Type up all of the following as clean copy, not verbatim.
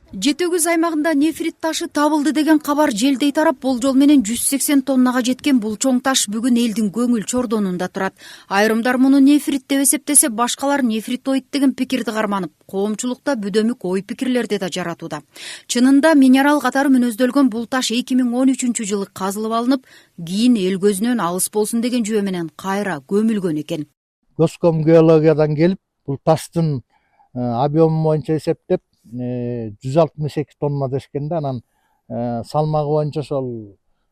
Жетөгүз аймагында нефрит ташы табылды деген кабар желдей тарап, болжол менен 180 тоннага жеткен бул чоң таш бүгүн элдин көңүл чордонунда турат. Айрымдар муну нефрит деп эсептесе, башкалар нефритоид деген пикирди карманып, коомчулукта бүдөмүк ой пикирлерди да жаратууда. Чынында минерал катары мүнөздөлгөн бул таш 2013 жылы казылып алынып, кийин эл көзүнөн алыс болсун деген жүйө менен кайра көмүлгөн экен. Госком геологиядан келип, бул таштын объему боюнча эсептеп 168 тонна дешкенде, анан салмагы боюнча ошол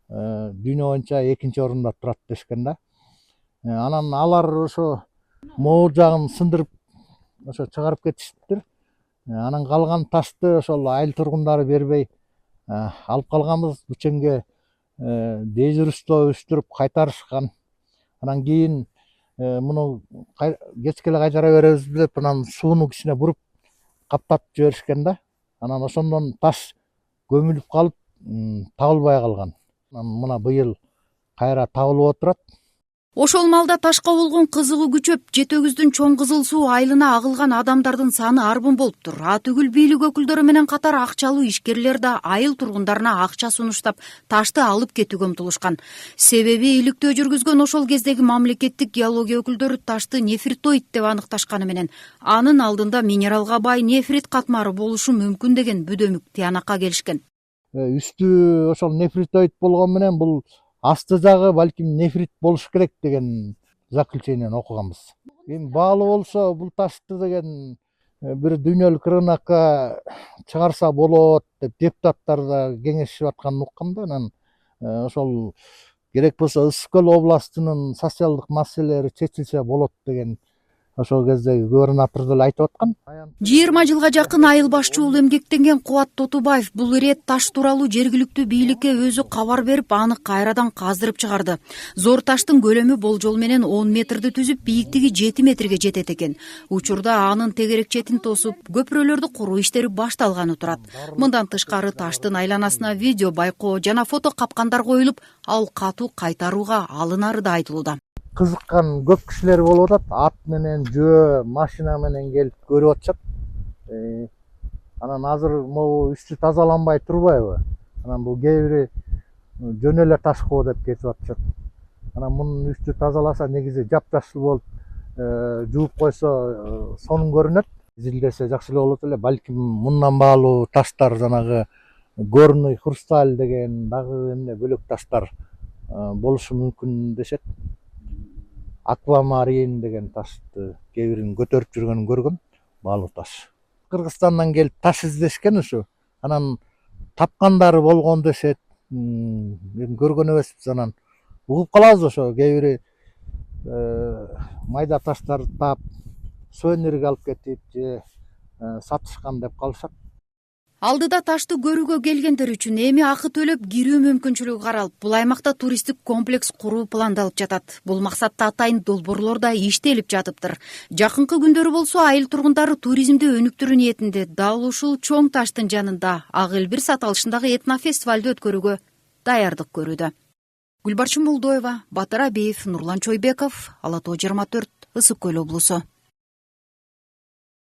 дүйнө боюнча экинчи орунда турат дешкен да. Анан алар ошо могул жагын сындырып ошо чыгарып кетиштиптир. Анан калган ташты ошол айыл тургундары бербей алып калганбыз. Бүчөнгө дежурство өстүрүп кайтарышкан. Анан кийин муну кечке эле кайтара беребиз деп, анан сууну кичине буруп каптатып жиберишкен да. Анан ошондон таш көмүлүп калып, табылбай калган. Мына быйыл кайра табылып отурат. Ошол малда ташка болгон кызыгуу күчөп, Жетөгүздүн чоң кызыл суу айылына агылган адамдардын саны арбын болуптур. Атүгүл бийлик өкүлдөрү менен катар акчалуу ишкерлер да айыл тургундарына акча сунуштап, ташты алып кетүүгө умтулушкан. Себеби иликтөө жүргүзгөн ошол кездеги мамлекеттик геология өкүлдөрү ташты нефритоид деп аныкташканы менен, анын алдында минералга бай нефрит катмары болушу мүмкүн деген бүдөмүк тыянакка келишкен. Үстү ошол нефритоид болгон менен бул асты жагы балким нефрит болуш керек деген заключениени окуганбыз. Эми баалуу болсо бул ташты деген бир дүйнөлүк рынокко чыгарса болот деп депутаттар да кеңешип атканын уккам да. Анан ошол керек болсо Ысык Көл областынын социалдык маселелери чечилсе болот деген ошол кездеги губернатор деле айтып аткан. 20 жылга жакын айыл башчылыгы эмгектенген Кубат Тотубаев бул ирет таш тууралуу жергиликтүү бийликке өзү кабар берип, аны кайрадан каздырып чыгарды. Зор таштын көлөмү болжол менен 10 метрди түзүп, бийиктиги 7 метрге жетет экен. Учурда анын тегерек четин тосуп, көпүрөлөрдү куруу иштери башталганы турат. Мындан тышкары таштын айланасына видео байкоо жана фото капкандар коюлуп, ал катуу кайтарууга алынары да айтылууда. Кызыккан көп кишилер болуп атат. Ат менен, жөө, машина менен келип көрүп атышат. Анан азыр могу үстү тазаланбай турбайбы? Анан бул кээ бири жөн эле таш го деп кетип атышат. Анан мунун үстү тазаласа, негизи жапжашыл болуп, жууп койсо сонун көрүнөт. Изилдесе жакшы эле болот эле. Балким мындан баалуу таштар, жанагы горный хрусталь деген дагы эмне бөлөк таштар болушу мүмкүн дешет. Аквамарин деген ташты кээ бирин көтөрүп жүргөнүн көргөн, баалуу таш. Кыргызстандан келип таш издешкен ушу. Анан тапкандары болгон дешет. Эми көргөн эмеспиз, анан угуп калабыз ошо кээ бири майда таштарды таап, сувенирге алып кетип же сатышкан деп калышат. Алдыда ташты көрүүгө келгендер үчүн эми акы төлөп кирүү мүмкүнчүлүгү каралып, бул аймакта туристтик комплекс куруу пландалып жатат. Бул максатта атайын долбоорлор да иштелип жатыптыр. Жакынкы күндөрү болсо айыл тургундары туризмди өнүктүрүү ниетинде дал ушул чоң таштын жанында Ак эл 1 сат алышындагы этнофестивалды өткөрүүгө даярдык көрүүдө. Гүлбарчын Молдоева, Батыр Абиев, Нурлан Чойбеков, Ала Тоо 24, Ысык Көл облусу.